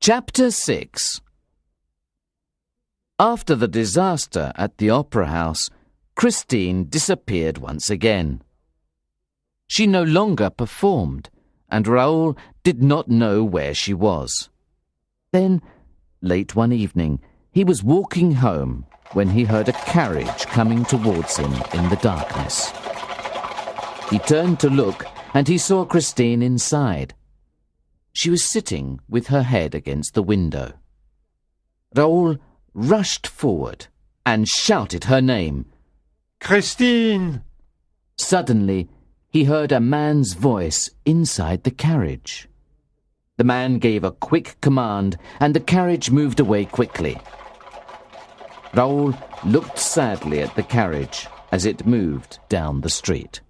Chapter 6. After the disaster at the opera house, Christine disappeared once again. She no longer performed, and Raoul did not know where she was. Then, late one evening, he was walking home when he heard a carriage coming towards him in the darkness. He turned to look, and he saw Christine inside. She was sitting with her head against the window. Raoul rushed forward and shouted her name. Christine! Suddenly, he heard a man's voice inside the carriage. The man gave a quick command, and the carriage moved away quickly. Raoul looked sadly at the carriage as it moved down the street.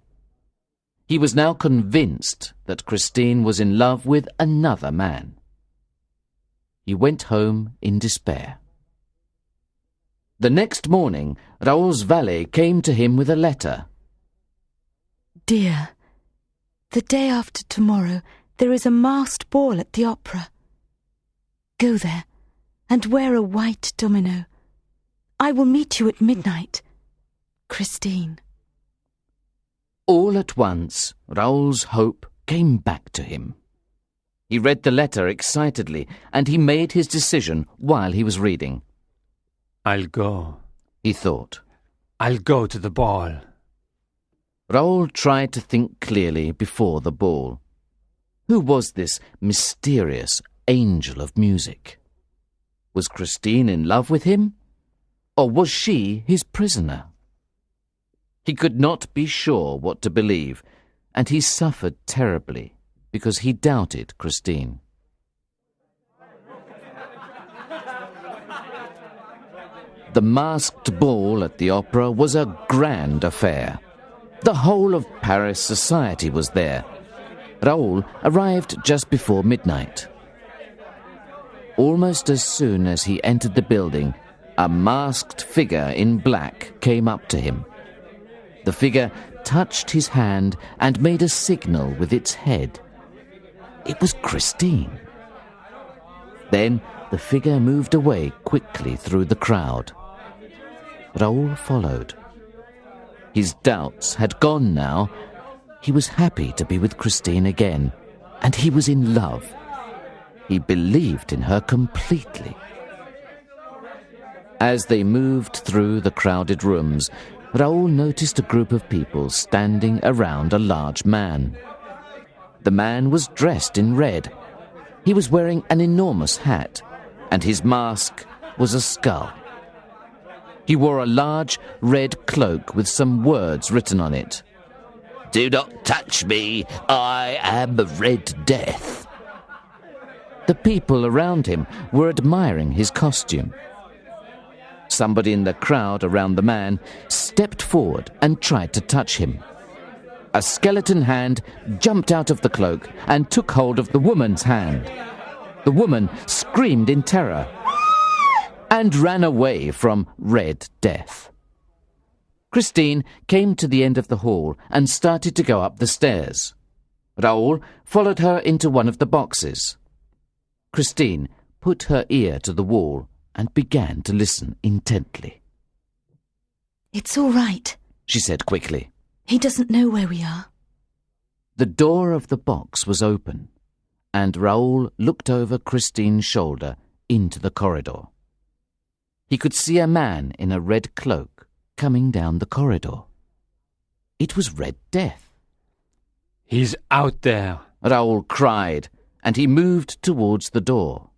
He was now convinced that Christine was in love with another man. He went home in despair. The next morning, Raoul's valet came to him with a letter. Dear, the day after tomorrow there is a masked ball at the opera. Go there and wear a white domino. I will meet you at midnight. Christine. All at once, Raoul's hope came back to him. He read the letter excitedly, and he made his decision while he was reading. I'll go, he thought. I'll go to the ball. Raoul tried to think clearly before the ball. Who was this mysterious angel of music? Was Christine in love with him? Or was she his prisoner? He could not be sure what to believe, and he suffered terribly because he doubted Christine. The masked ball at the opera was a grand affair. The whole of Paris society was there. Raoul arrived just before midnight. Almost as soon as he entered the building, a masked figure in black came up to him. The figure touched his hand and made a signal with its head. It was Christine. Then the figure moved away quickly through the crowd. Raoul followed. His doubts had gone now. He was happy to be with Christine again, and he was in love. He believed in her completely. As they moved through the crowded rooms, Raoul noticed a group of people standing around a large man. The man was dressed in red. He was wearing an enormous hat, and his mask was a skull. He wore a large red cloak with some words written on it. "Do not touch me, I am Red Death." The people around him were admiring his costume. Somebody in the crowd around the man stepped forward and tried to touch him. A skeleton hand jumped out of the cloak and took hold of the woman's hand. The woman screamed in terror and ran away from Red Death. Christine came to the end of the hall and started to go up the stairs. Raoul followed her into one of the boxes. Christine put her ear to the wall and began to listen intently. It's all right, she said quickly. He doesn't know where we are. The door of the box was open, and Raoul looked over Christine's shoulder into the corridor. He could see a man in a red cloak coming down the corridor. It was Red Death. He's out there, Raoul cried, and he moved towards the door.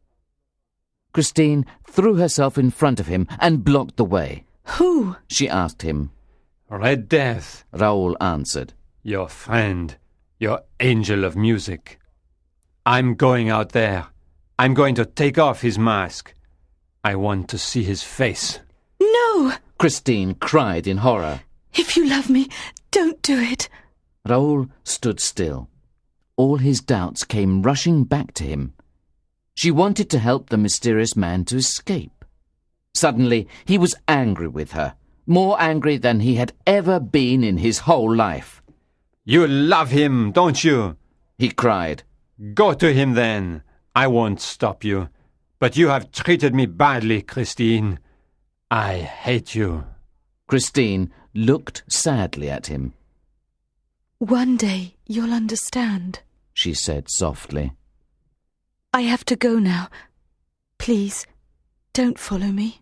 Christine threw herself in front of him and blocked the way. Who? She asked him. Red Death, Raoul answered. Your friend, your angel of music. I'm going out there. I'm going to take off his mask. I want to see his face. No! Christine cried in horror. If you love me, don't do it. Raoul stood still. All his doubts came rushing back to him. She wanted to help the mysterious man to escape. Suddenly, he was angry with her, more angry than he had ever been in his whole life. You love him, don't you? He cried. Go to him then. I won't stop you. But you have treated me badly, Christine. I hate you. Christine looked sadly at him. One day you'll understand, she said softly. I have to go now. Please, don't follow me.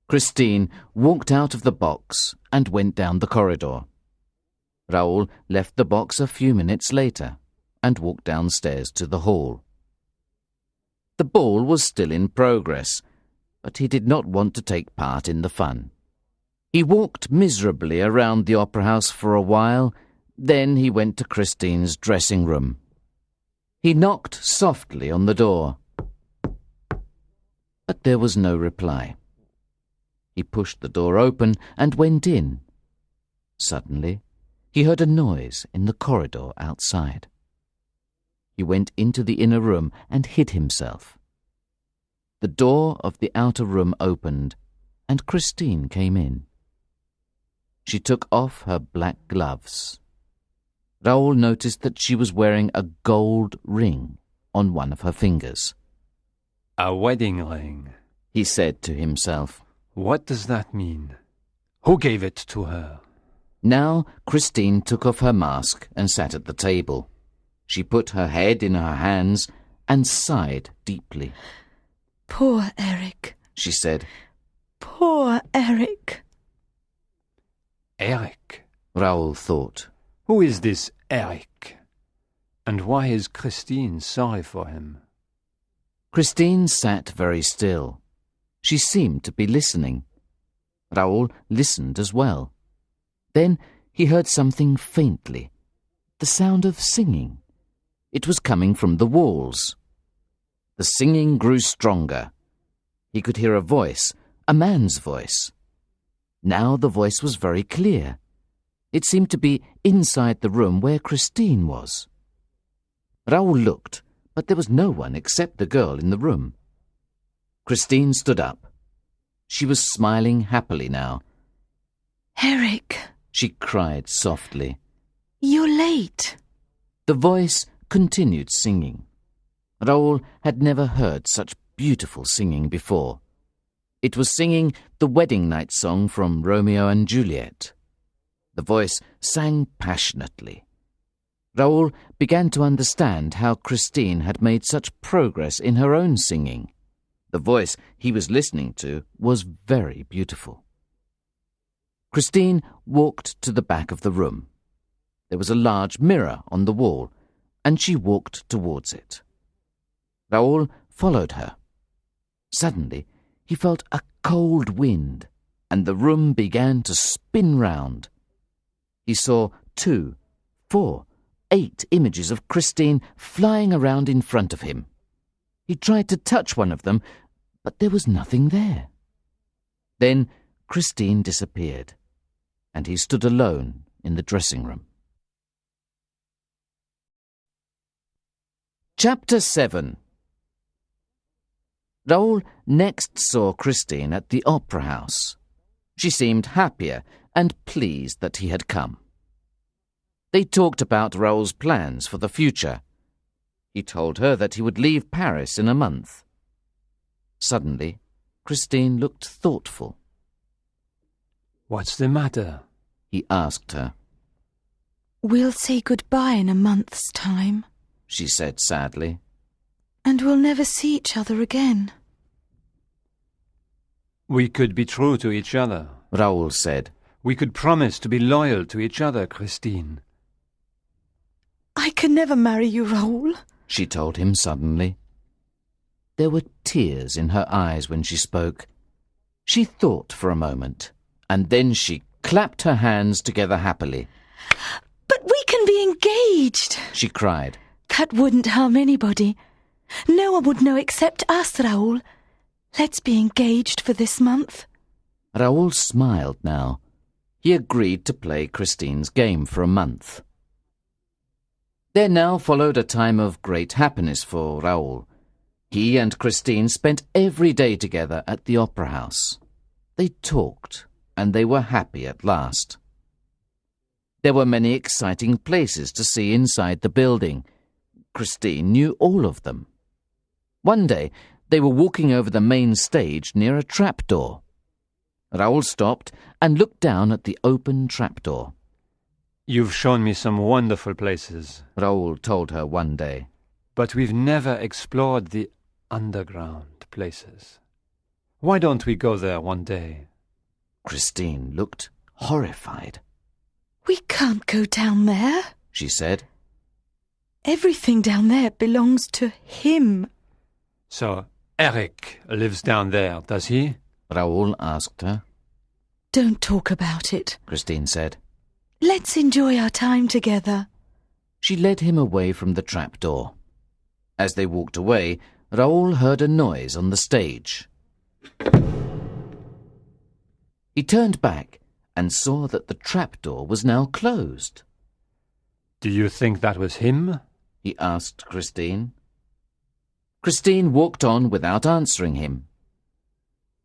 Christine walked out of the box and went down the corridor. Raoul left the box a few minutes later and walked downstairs to the hall. The ball was still in progress, but he did not want to take part in the fun. He walked miserably around the opera house for a while, then he went to Christine's dressing room. He knocked softly on the door, but there was no reply. He pushed the door open and went in. Suddenly, he heard a noise in the corridor outside. He went into the inner room and hid himself. The door of the outer room opened, and Christine came in. She took off her black gloves. Raoul noticed that she was wearing a gold ring on one of her fingers. A wedding ring, he said to himself. What does that mean? Who gave it to her? Now Christine took off her mask and sat at the table. She put her head in her hands and sighed deeply. Poor Eric, she said. Poor Eric. Eric, Raoul thought. Who is this Eric? And why is Christine sorry for him? Christine sat very still. She seemed to be listening. Raoul listened as well. Then he heard something faintly, the sound of singing. It was coming from the walls. The singing grew stronger. He could hear a voice, a man's voice. Now the voice was very clear. It seemed to be inside the room where Christine was. Raoul looked, but there was no one except the girl in the room. Christine stood up. She was smiling happily now. Eric, she cried softly. You're late. The voice continued singing. Raoul had never heard such beautiful singing before. It was singing the wedding night song from Romeo and Juliet. The voice sang passionately. Raoul began to understand how Christine had made such progress in her own singing. The voice he was listening to was very beautiful. Christine walked to the back of the room. There was a large mirror on the wall, and she walked towards it. Raoul followed her. Suddenly, he felt a cold wind, and the room began to spin round. He saw 2, 4, 8 images of Christine flying around in front of him. He tried to touch one of them, but there was nothing there. Then Christine disappeared, and he stood alone in the dressing room. Chapter 7. Raoul next saw Christine at the opera house. She seemed happier and pleased that he had come. They talked about Raoul's plans for the future. He told her that he would leave Paris in a month. Suddenly, Christine looked thoughtful. What's the matter? He asked her. We'll say goodbye in a month's time, she said sadly. And we'll never see each other again. We could be true to each other, Raoul said. We could promise to be loyal to each other, Christine. I can never marry you, Raoul, she told him suddenly. There were tears in her eyes when she spoke. She thought for a moment, and then she clapped her hands together happily. But we can be engaged, she cried. That wouldn't harm anybody. No one would know except us, Raoul. Let's be engaged for this month. Raoul smiled now. He agreed to play Christine's game for a month. There now followed a time of great happiness for Raoul. He and Christine spent every day together at the opera house. They talked, and they were happy at last. There were many exciting places to see inside the building. Christine knew all of them. One day, they were walking over the main stage near a trapdoor. Raoul stopped and looked down at the open trapdoor. You've shown me some wonderful places, Raoul told her one day. but we've never explored the underground places. Why don't we go there one day? Christine looked horrified. We can't go down there, She said. Everything down there belongs to him. So, Eric lives down there, does he? Raoul asked her. Don't talk about it. Christine said. Let's enjoy our time together. She led him away from the trapdoor. As they walked away, Raoul heard a noise on the stage. He turned back and saw that the trapdoor was now closed. Do you think that was him? He asked Christine. Christine walked on without answering him.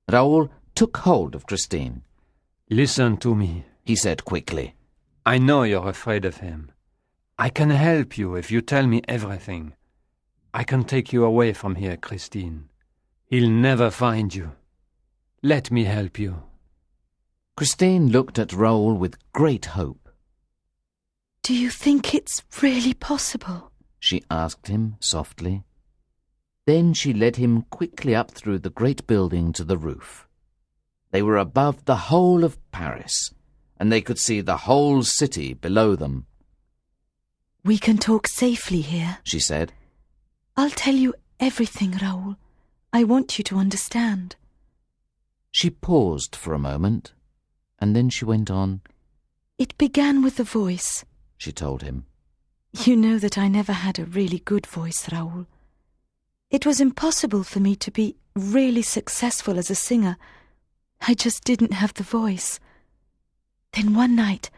Raoul took hold of Christine. Listen to me. He said quickly. I know you're afraid of him. I can help you if you tell me everything. I can take you away from here, Christine. He'll never find you. Let me help you. Christine looked at Raoul with great hope. Do you think it's really possible? She asked him softly. Then she led him quickly up through the great building to the roof. They were above the whole of Paris, and they could see the whole city below them. We can talk safely here. She said. I'll tell you everything, Raoul. I want you to understand. She paused for a moment, and then she went on. It began with the voice, She told him. You know that I never had a really good voice, Raoul. It was impossible for me to be really successful as a singer. I just didn't have the voice. Then one night,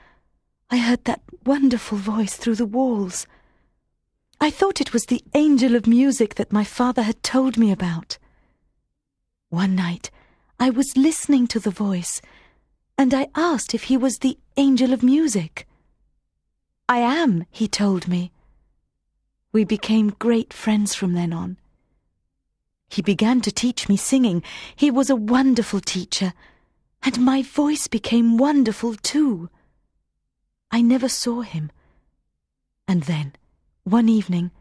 I heard that wonderful voice through the walls. I thought it was the angel of music that my father had told me about. One night, I was listening to the voice, and I asked if he was the angel of music. I am, he told me. We became great friends from then on. He began to teach me singing. He was a wonderful teacher, and my voice became wonderful too. I never saw him. And then, one evening,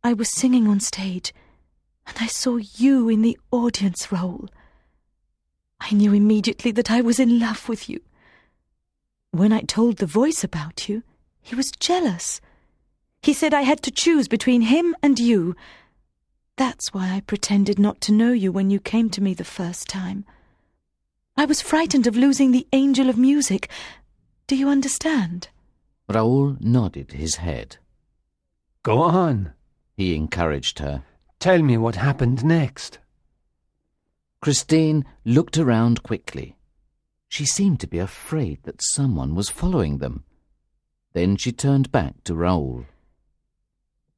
I was singing on stage, and I saw you in the audience, Raoul. I knew immediately that I was in love with you. When I told the voice about you, he was jealous. He said I had to choose between him and you. That's why I pretended not to know you when you came to me the first time. I was frightened of losing the angel of music. Do you understand? Raoul nodded his head. Go on, He encouraged her. tell me what happened next. Christine looked around quickly. She seemed to be afraid that someone was following them. Then she turned back to Raoul.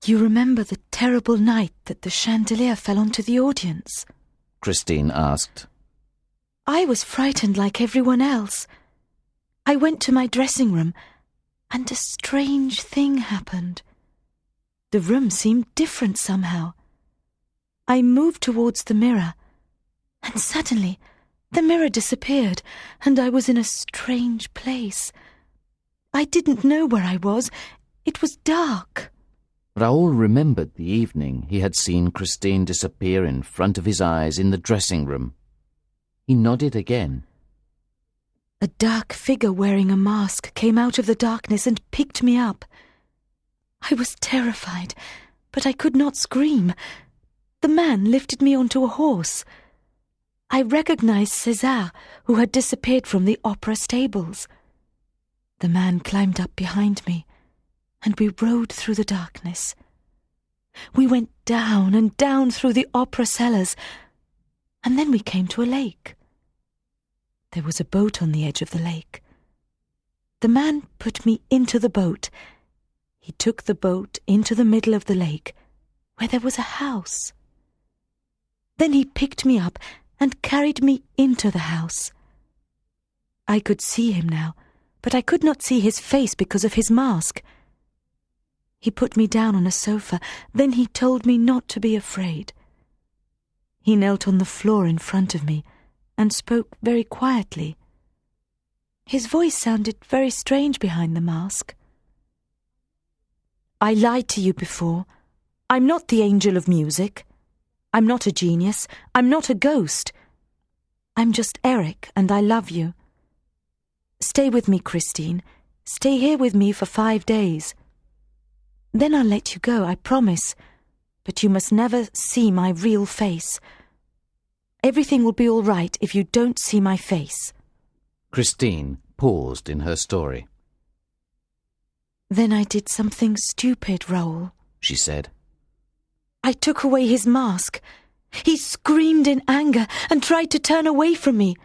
You remember the terrible night that the chandelier fell onto the audience? Christine asked. I was frightened like everyone else. I went to my dressing room, and a strange thing happened. The room seemed different somehow. I moved towards the mirror, and suddenly the mirror disappeared, and I was in a strange place. I didn't know where I was. It was dark. Raoul remembered the evening he had seen Christine disappear in front of his eyes in the dressing room. He nodded again. A dark figure wearing a mask came out of the darkness and picked me up. I was terrified, but I could not scream. The man lifted me onto a horse. I recognized César, who had disappeared from the opera stables. The man climbed up behind me, and we rode through the darkness. We went down and down through the opera cellars, and then we came to a lake. There was a boat on the edge of the lake. The man put me into the boat. He took the boat into the middle of the lake, where there was a house. Then he picked me up and carried me into the house. I could see him now, but I could not see his face because of his mask. He put me down on a sofa. Then he told me not to be afraid. He knelt on the floor in front of me and spoke very quietly. His voice sounded very strange behind the mask. I lied to you before. I'm not the angel of music. I'm not a genius. I'm not a ghost. I'm just Eric, and I love you. Stay with me, Christine. Stay here with me for 5 days. Then I'll let you go, I promise. But you must never see my real face. Everything will be all right if you don't see my face. Christine paused in her story. Then I did something stupid, Raoul, she said. I took away his mask. He screamed in anger and tried to turn away from me.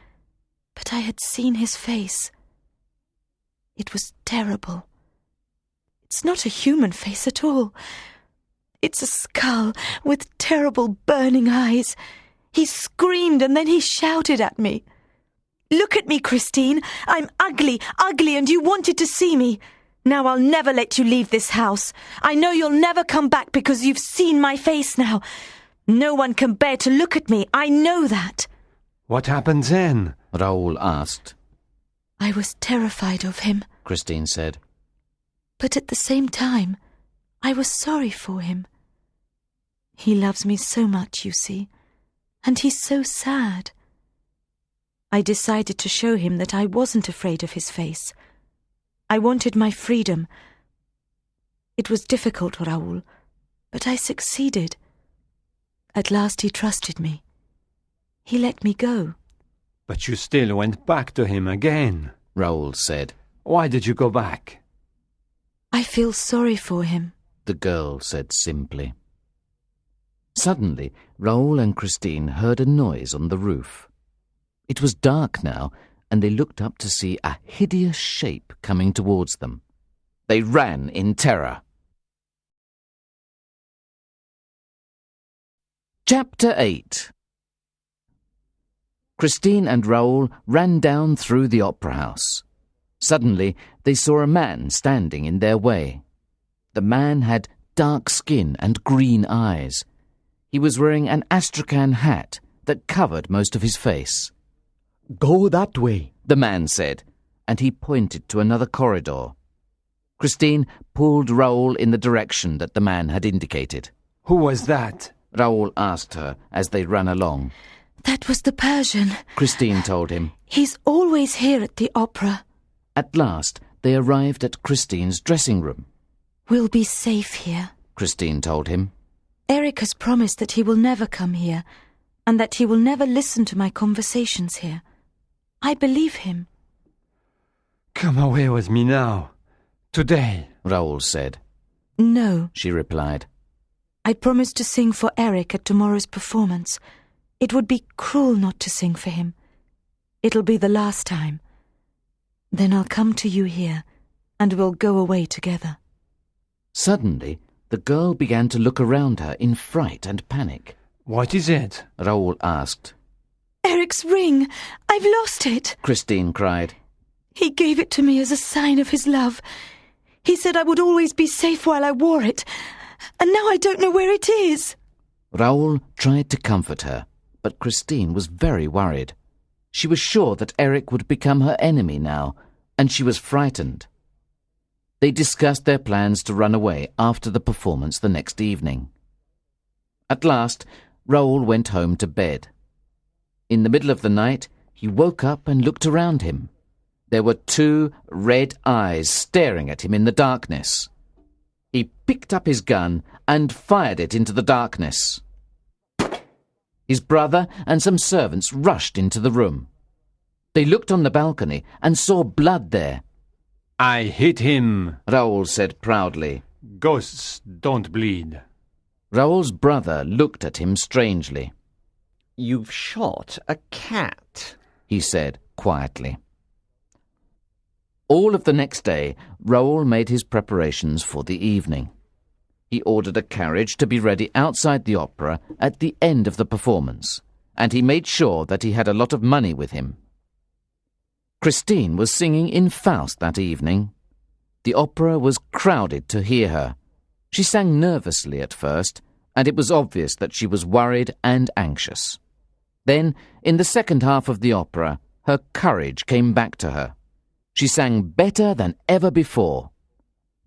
But I had seen his face. It was terrible. It's not a human face at all. It's a skull with terrible burning eyes. He screamed and then he shouted at me. Look at me, Christine. I'm ugly, and you wanted to see me. Now I'll never let you leave this house. I know you'll never come back because you've seen my face now. No one can bear to look at me. I know that. What happened then? Raoul asked. I was terrified of him, Christine said. But at the same time, I was sorry for him. He loves me so much, you see, and he's so sad. I decided to show him that I wasn't afraid of his face. I wanted my freedom. It was difficult, Raoul, but I succeeded. At last he trusted me. He let me go. But you still went back to him again, Raoul said. Why did you go back? I feel sorry for him, the girl said simply. Suddenly, Raoul and Christine heard a noise on the roof. It was dark now, and they looked up to see a hideous shape coming towards them. They ran in terror. Chapter 8. Christine and Raoul ran down through the opera house. Suddenly, they saw a man standing in their way. The man had dark skin and green eyes. He was wearing an astrakhan hat that covered most of his face. Go that way, the man said, and he pointed to another corridor. Christine pulled Raoul in the direction that the man had indicated. Who was that? Raoul asked her as they ran along. That was the Persian, Christine told him. He's always here at the opera. At last, they arrived at Christine's dressing room. We'll be safe here, Christine told him. Eric has promised that he will never come here, and that he will never listen to my conversations here. I believe him. Come away with me now. Today, Raoul said. No, she replied. I promised to sing for Eric at tomorrow's performance. It would be cruel not to sing for him. It'll be the last time. Then I'll come to you here, and we'll go away together. Suddenly, the girl began to look around her in fright and panic. What is it? Raoul asked. Eric's ring! I've lost it! Christine cried. He gave it to me as a sign of his love. He said I would always be safe while I wore it, and now I don't know where it is. Raoul tried to comfort her, but Christine was very worried. She was sure that Eric would become her enemy now, and she was frightened. They discussed their plans to run away after the performance the next evening. At last, Raoul went home to bed. In the middle of the night, he woke up and looked around him. There were 2 red eyes staring at him in the darkness. He picked up his gun and fired it into the darkness. His brother and some servants rushed into the room. They looked on the balcony and saw blood there. I hit him, Raoul said proudly. Ghosts don't bleed. Raoul's brother looked at him strangely. You've shot a cat, he said quietly. All of the next day, Raoul made his preparations for the evening. He ordered a carriage to be ready outside the opera at the end of the performance, and he made sure that he had a lot of money with him. Christine was singing in Faust that evening. The opera was crowded to hear her. She sang nervously at first, and it was obvious that she was worried and anxious. Then, in the second half of the opera, her courage came back to her. She sang better than ever before.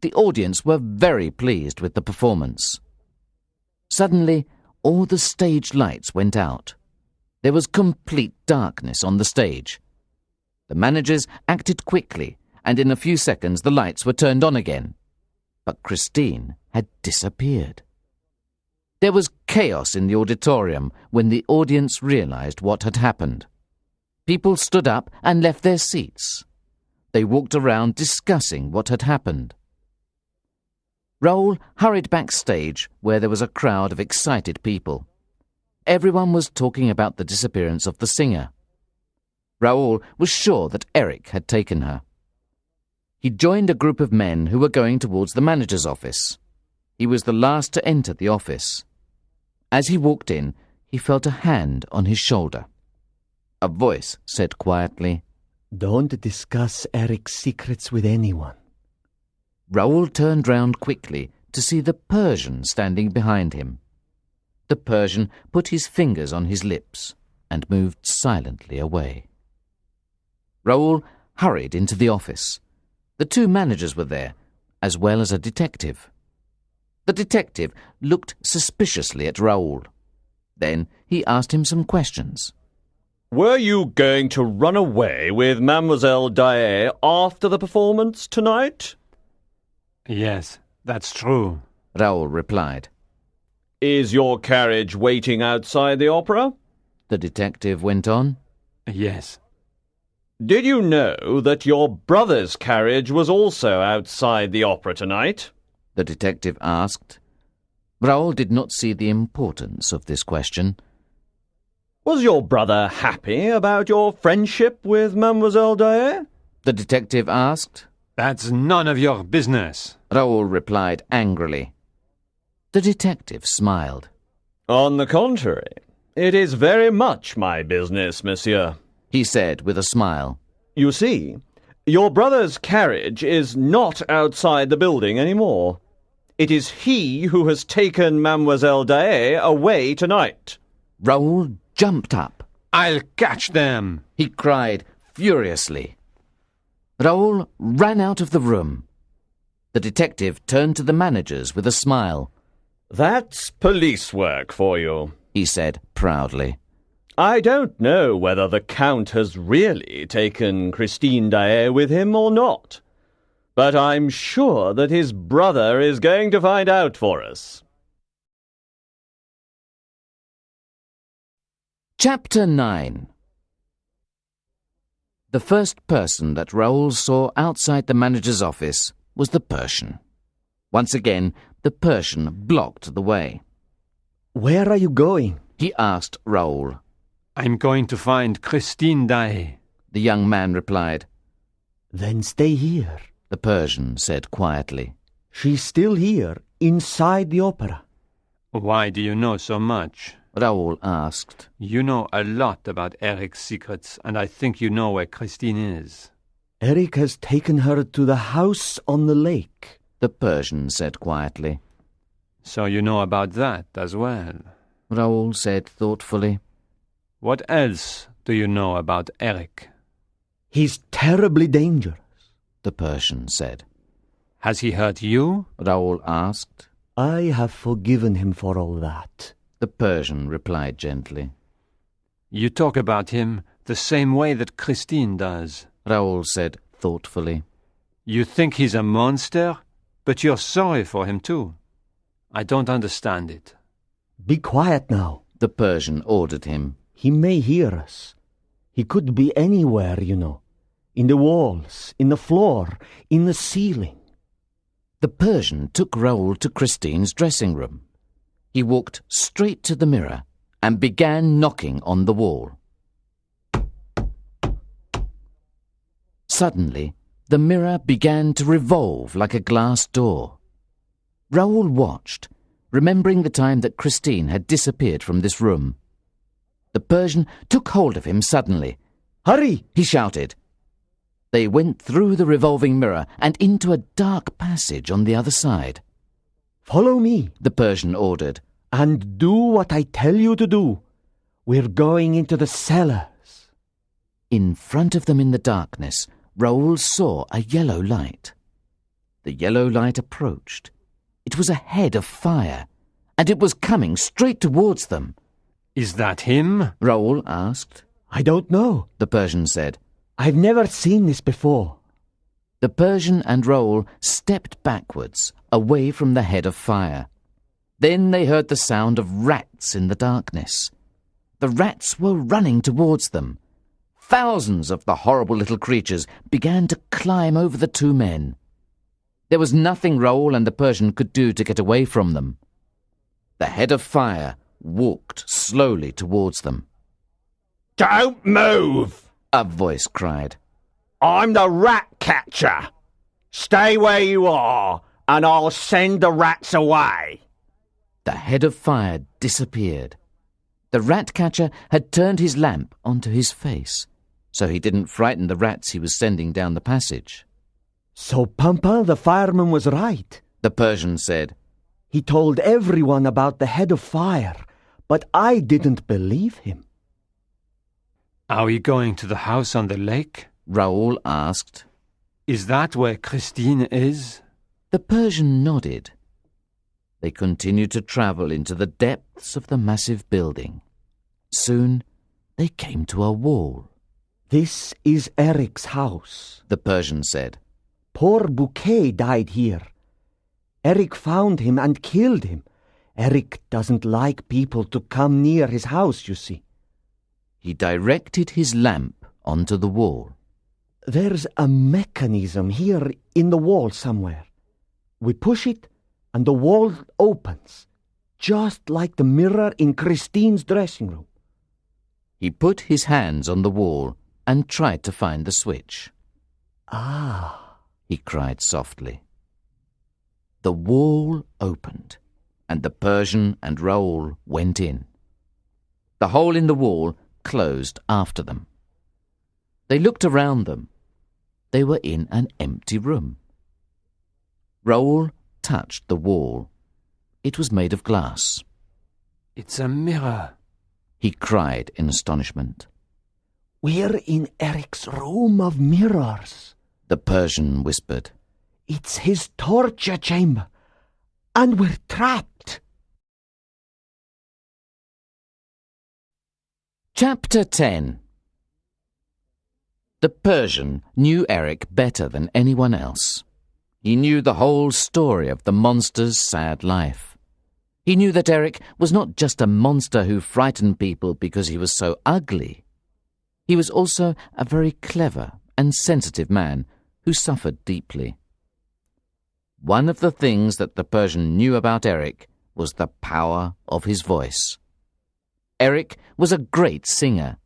The audience were very pleased with the performance. Suddenly, all the stage lights went out. There was complete darkness on the stage. The managers acted quickly, and in a few seconds the lights were turned on again. But Christine had disappeared. There was chaos in the auditorium when the audience realized what had happened. People stood up and left their seats. They walked around discussing what had happened. Raoul hurried backstage where there was a crowd of excited people. Everyone was talking about the disappearance of the singer. Raoul was sure that Eric had taken her. He joined a group of men who were going towards the manager's office. He was the last to enter the office. As he walked in, he felt a hand on his shoulder. A voice said quietly, Don't discuss Eric's secrets with anyone. Raoul turned round quickly to see the Persian standing behind him. The Persian put his fingers on his lips and moved silently away. Raoul hurried into the office. The two managers were there, as well as a detective. The detective looked suspiciously at Raoul. Then he asked him some questions. Were you going to run away with Mademoiselle Daae after the performance tonight? Yes, that's true, Raoul replied. Is your carriage waiting outside the opera? The detective went on. Yes. Did you know that your brother's carriage was also outside the opera tonight? The detective asked. Raoul did not see the importance of this question. Was your brother happy about your friendship with Mademoiselle Daae? The detective asked. That's none of your business, Raoul replied angrily. The detective smiled. On the contrary, it is very much my business, monsieur, he said with a smile. You see, your brother's carriage is not outside the building anymore. It is he who has taken Mademoiselle Daae away tonight. Raoul jumped up. I'll catch them, he cried furiously. Raoul ran out of the room. The detective turned to the managers with a smile. That's police work for you, he said proudly. I don't know whether the Count has really taken Christine Daae with him or not, but I'm sure that his brother is going to find out for us. Chapter 9. The first person that Raoul saw outside the manager's office was the Persian. Once again, the Persian blocked the way. Where are you going? He asked Raoul. I'm going to find Christine Daae, The young man replied. Then stay here. The Persian said quietly. She's still here, inside the opera. Why do you know so much? Raoul asked. You know a lot about Eric's secrets, and I think you know where Christine is. Eric has taken her to the house on the lake. The Persian said quietly. So you know about that as well. Raoul said thoughtfully. What else do you know about Eric? He's terribly dangerous, The Persian said. Has he hurt you? Raoul asked. I have forgiven him for all that. The Persian replied gently. You talk about him the same way that Christine does. Raoul said thoughtfully. You think he's a monster, but you're sorry for him too. I don't understand it. Be quiet now. The Persian ordered him. He may hear us. He could be anywhere, you know. In the walls, in the floor, in the ceiling. The Persian took Raoul to Christine's dressing room. He walked straight to the mirror and began knocking on the wall. Suddenly, the mirror began to revolve like a glass door. Raoul watched, remembering the time that Christine had disappeared from this room. The Persian took hold of him suddenly. Hurry! He shouted. They went through the revolving mirror and into a dark passage on the other side. Follow me. The Persian ordered, And do what I tell you to do. We're going into the cellars. In front of them in the darkness, Raoul saw a yellow light. The yellow light approached. It was a head of fire, and it was coming straight towards them. Is that him? Raoul asked. I don't know, The Persian said. I've never seen this before. The Persian and Raoul stepped backwards, away from the head of fire. Then they heard the sound of rats in the darkness. The rats were running towards them. Thousands of the horrible little creatures began to climb over the two men. There was nothing Raoul and the Persian could do to get away from them. The head of fire walked slowly towards them. Don't move! A voice cried. I'm the rat catcher. Stay where you are, and I'll send the rats away. The head of fire disappeared. The rat catcher had turned his lamp onto his face, so he didn't frighten the rats he was sending down the passage. So Pampa the fireman was right, The Persian said. He told everyone about the head of fire, but I didn't believe him. Are we going to the house on the lake? Raoul asked. Is that where Christine is? The Persian nodded. They continued to travel into the depths of the massive building. Soon they came to a wall. This is Eric's house, The Persian said. Poor Bouquet died here. Eric found him and killed him. Eric doesn't like people to come near his house, you see. He directed his lamp onto the wall. There's a mechanism here in the wall somewhere. We push it and the wall opens, just like the mirror in Christine's dressing room. He put his hands on the wall and tried to find the switch. Ah, He cried softly. The wall opened, and the Persian and Raoul went in. The hole in the wall closed after them. They looked around them. They were in an empty room. Raoul touched the wall. It was made of glass. It's a mirror. He cried in astonishment. we're in Eric's room of mirrors, The Persian whispered. It's his torture chamber, and we're trapped. Chapter 10. The Persian knew Eric better than anyone else. He knew the whole story of the monster's sad life. He knew that Eric was not just a monster who frightened people because he was so ugly. He was also a very clever and sensitive man who suffered deeply. One of the things that the Persian knew about Eric was the power of his voice. Eric was a great singer.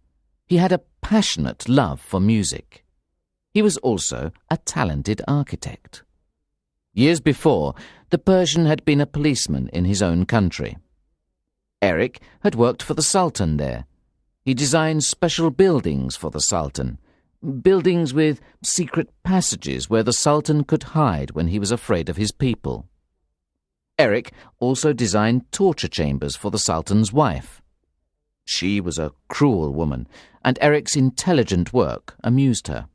He had a passionate love for music. He was also a talented architect. Years before, the Persian had been a policeman in his own country. Eric had worked for the Sultan there. He designed special buildings for the Sultan, buildings with secret passages where the Sultan could hide when he was afraid of his people. Eric also designed torture chambers for the Sultan's wife. She was a cruel woman, and Eric's intelligent work amused her.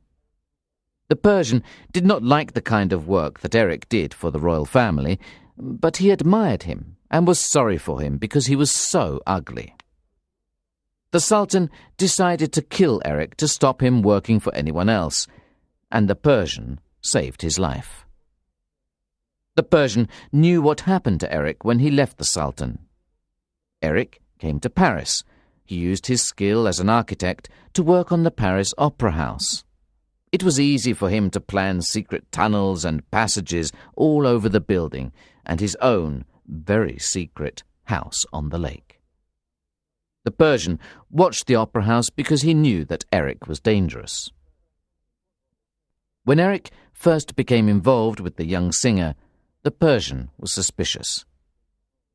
The Persian did not like the kind of work that Eric did for the royal family, but he admired him and was sorry for him because he was so ugly. The Sultan decided to kill Eric to stop him working for anyone else, and the Persian saved his life. The Persian knew what happened to Eric when he left the Sultan. Eric came to Paris. He used his skill as an architect to work on the Paris Opera House. It was easy for him to plan secret tunnels and passages all over the building and his own very secret house on the lake. The Persian watched the opera house because he knew that Eric was dangerous. When Eric first became involved with the young singer, the Persian was suspicious.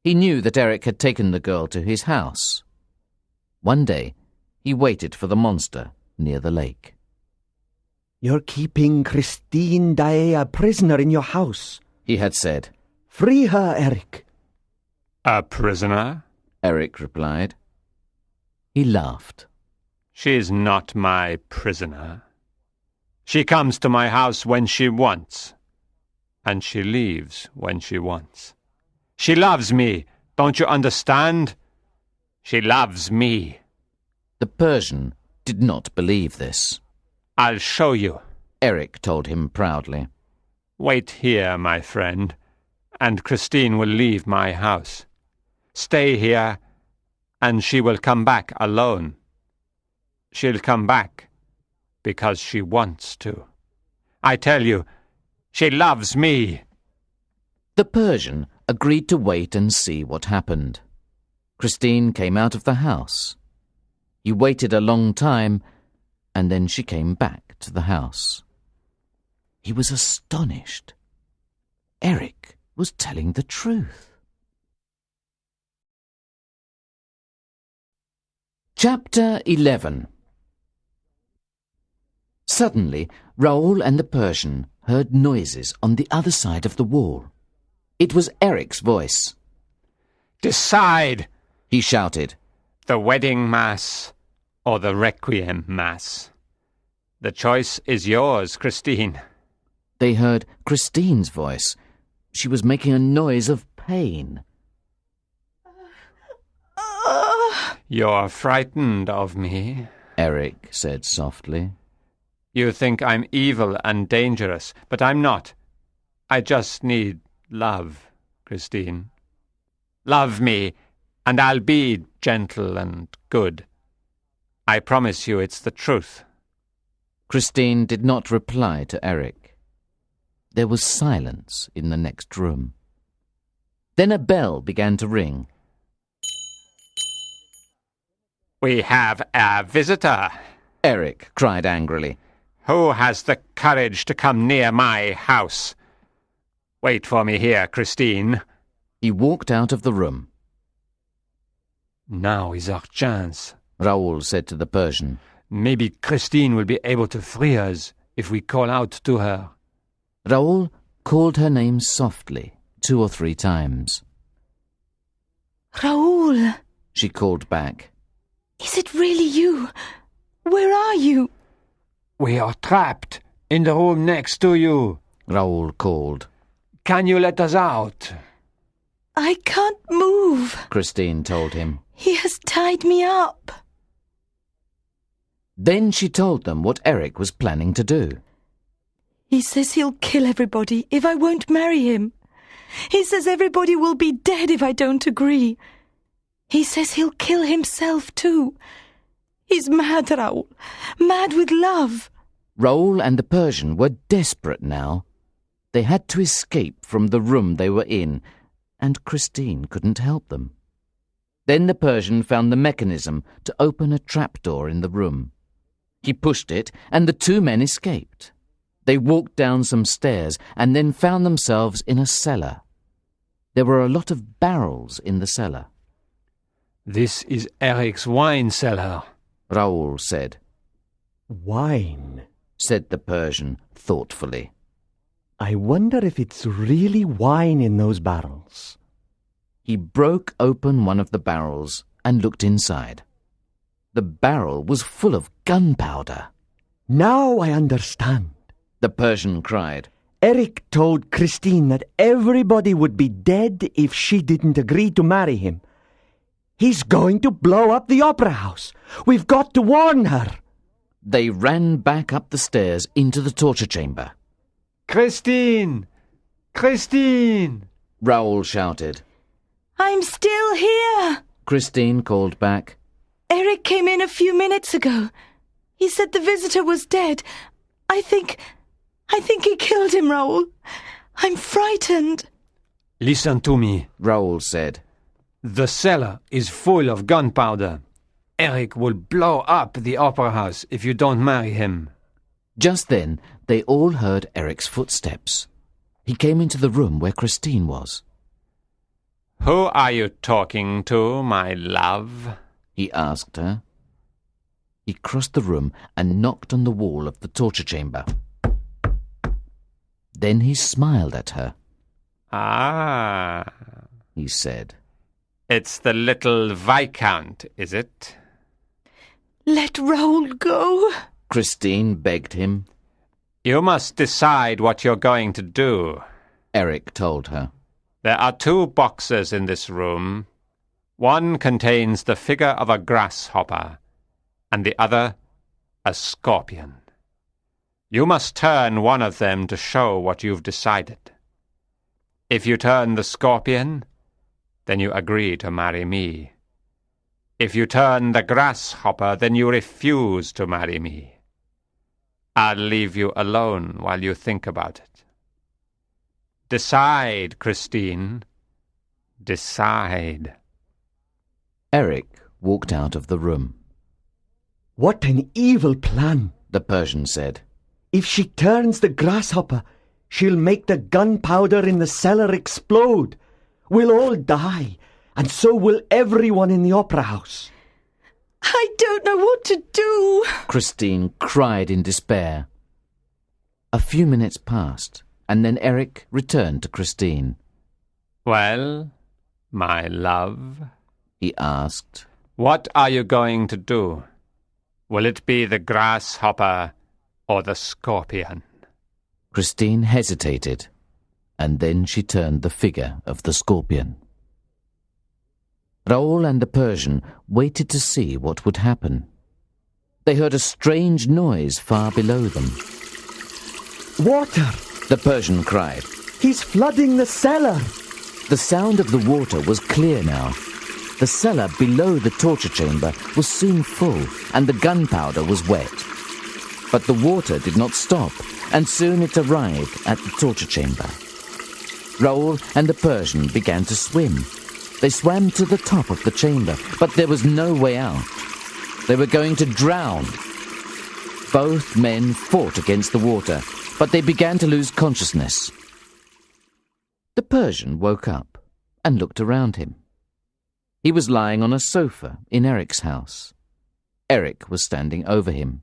He knew that Eric had taken the girl to his house. One day, he waited for the monster near the lake. You're keeping Christine Daae a prisoner in your house, He had said. Free her, Eric. A prisoner? Eric replied. He laughed. She's not my prisoner. She comes to my house when she wants, and she leaves when she wants. She loves me, don't you understand? She loves me. The Persian did not believe this. I'll show you, Eric told him proudly. Wait here, my friend, and Christine will leave my house. Stay here, and she will come back alone. She'll come back because she wants to. I tell you, she loves me. The Persian agreed to wait and see what happened. Christine came out of the house. He waited a long time, and then she came back to the house. He was astonished. Eric was telling the truth. Chapter 11. Suddenly, Raoul and the Persian heard noises on the other side of the wall. It was Eric's voice. Decide, he shouted. The wedding mass or the requiem mass. The choice is yours, Christine. They heard Christine's voice. She was making a noise of pain. You're frightened of me, Eric said softly. You think I'm evil and dangerous, but I'm not. I just need love, Christine. Love me, and I'll be gentle and good. I promise you it's the truth. Christine did not reply to Eric. There was silence in the next room. Then a bell began to ring. We have a visitor, Eric cried angrily. Who has the courage to come near my house? Wait for me here, Christine. He walked out of the room. Now is our chance, Raoul said to the Persian. Maybe Christine will be able to free us if we call out to her. Raoul called her name softly 2 or 3 times. Raoul, she called back. Is it really you? Where are you? We are trapped in the room next to you, Raoul called. Can you let us out? I can't move, Christine told him. He has tied me up. Then she told them what Eric was planning to do. He says he'll kill everybody if I won't marry him. He says everybody will be dead if I don't agree. He says he'll kill himself too. He's mad, Raoul. Mad with love. Raoul and the Persian were desperate now. They had to escape from the room they were in, and Christine couldn't help them. Then the Persian found the mechanism to open a trapdoor in the room. He pushed it, and the 2 men escaped. They walked down some stairs and then found themselves in a cellar. There were a lot of barrels in the cellar. This is Eric's wine cellar, Raoul said. Wine, said the Persian thoughtfully. I wonder if it's really wine in those barrels. He broke open one of the barrels and looked inside. The barrel was full of gunpowder. Now I understand, the Persian cried. Eric told Christine that everybody would be dead if she didn't agree to marry him. He's going to blow up the opera house. We've got to warn her. They ran back up the stairs into the torture chamber. Christine! Christine! Raoul shouted. I'm still here, Christine called back. Eric came in a few minutes ago. He said the visitor was dead. I think he killed him, Raoul. I'm frightened. Listen to me, Raoul said. The cellar is full of gunpowder. Eric will blow up the opera house if you don't marry him. Just then, they all heard Eric's footsteps. He came into the room where Christine was. Who are you talking to, my love? He asked her. He crossed the room and knocked on the wall of the torture chamber. Then he smiled at her. Ah, he said. It's the little Viscount, is it? Let Raoul go. Christine begged him. You must decide what you're going to do. Eric told her. There are 2 boxes in this room. One contains the figure of a grasshopper, and the other a scorpion. You must turn one of them to show what you've decided. If you turn the scorpion, then you agree to marry me. If you turn the grasshopper, then you refuse to marry me. I'll leave you alone while you think about it. Decide, Christine. Decide. Eric walked out of the room. What an evil plan, The Persian said. If she turns the grasshopper, she'll make the gunpowder in the cellar explode. We'll all die, and so will everyone in the opera house. I don't know what to do. Christine cried in despair. A few minutes passed, and then Eric returned to Christine. Well, my love, He asked. what are you going to do? Will it be the grasshopper or the scorpion? Christine hesitated, and then she turned the figure of the scorpion. Raoul and the Persian waited to see what would happen. They heard a strange noise far below them. Water! The Persian cried. He's flooding the cellar! The sound of the water was clear now. The cellar below the torture chamber was soon full, and the gunpowder was wet. But the water did not stop, and soon it arrived at the torture chamber. Raoul and the Persian began to swim. They swam to the top of the chamber, but there was no way out. They were going to drown. Both men fought against the water, but they began to lose consciousness. The Persian woke up and looked around him. He was lying on a sofa in Eric's house. Eric was standing over him.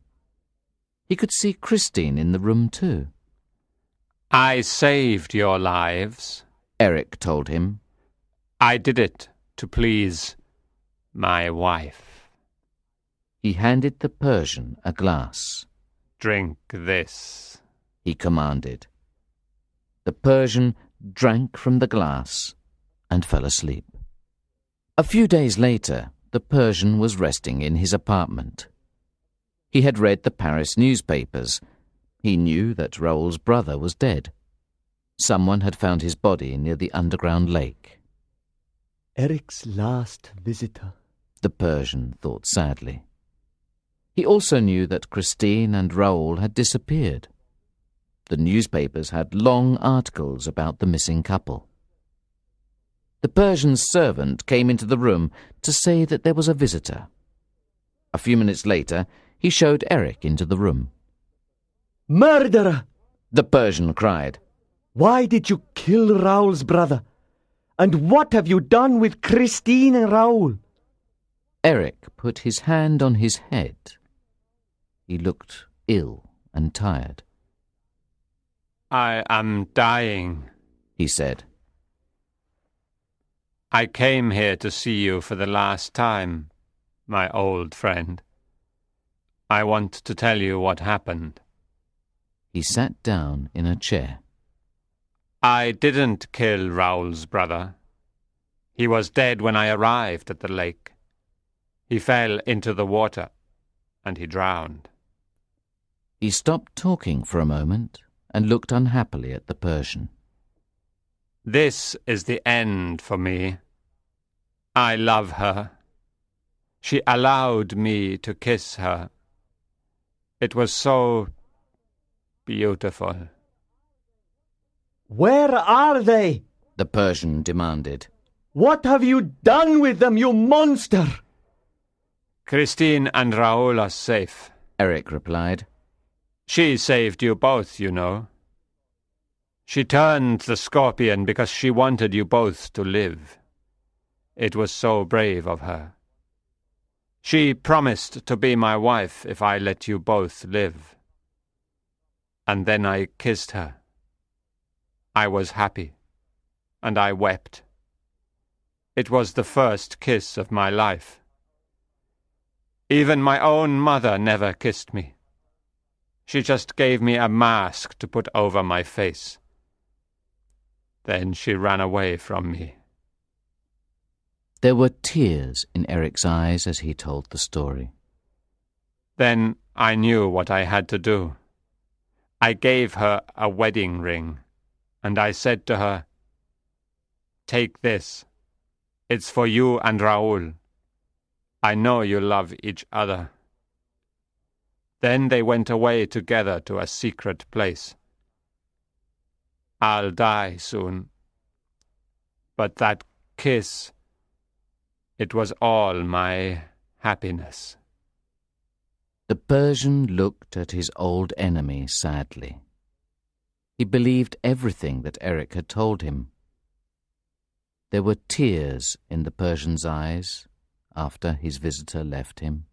He could see Christine in the room too. I saved your lives, Eric told him. I did it to please my wife. He handed the Persian a glass. Drink this, He commanded. The Persian drank from the glass and fell asleep. A few days later, the Persian was resting in his apartment. He had read the Paris newspapers. He knew that Raoul's brother was dead. Someone had found his body near the underground lake. Eric's last visitor, The Persian thought sadly. He also knew that Christine and Raoul had disappeared. The newspapers had long articles about the missing couple. The Persian's servant came into the room to say that there was a visitor. A few minutes later, he showed Eric into the room. Murderer! The Persian cried. Why did you kill Raoul's brother? And what have you done with Christine and Raoul? Eric put his hand on his head. He looked ill and tired. I am dying, He said. I came here to see you for the last time, my old friend. I want to tell you what happened. He sat down in a chair. I didn't kill Raoul's brother. He was dead when I arrived at the lake. He fell into the water, and he drowned. He stopped talking for a moment and looked unhappily at the Persian. This is the end for me. I love her. She allowed me to kiss her. It was so beautiful. Where are they? The Persian demanded. What have you done with them, you monster? Christine and Raoul are safe. Eric replied. She saved you both, you know. She turned the scorpion because she wanted you both to live. It was so brave of her. She promised to be my wife if I let you both live. And then I kissed her. I was happy, and I wept. It was the first kiss of my life. Even my own mother never kissed me. She just gave me a mask to put over my face. Then she ran away from me. There were tears in Eric's eyes as he told the story. Then I knew what I had to do. I gave her a wedding ring, and I said to her, "Take this. It's for you and Raoul. I know you love each other." Then they went away together to a secret place. I'll die soon. But that kiss, it was all my happiness. The Persian looked at his old enemy sadly. He believed everything that Eric had told him. There were tears in the Persian's eyes after his visitor left him.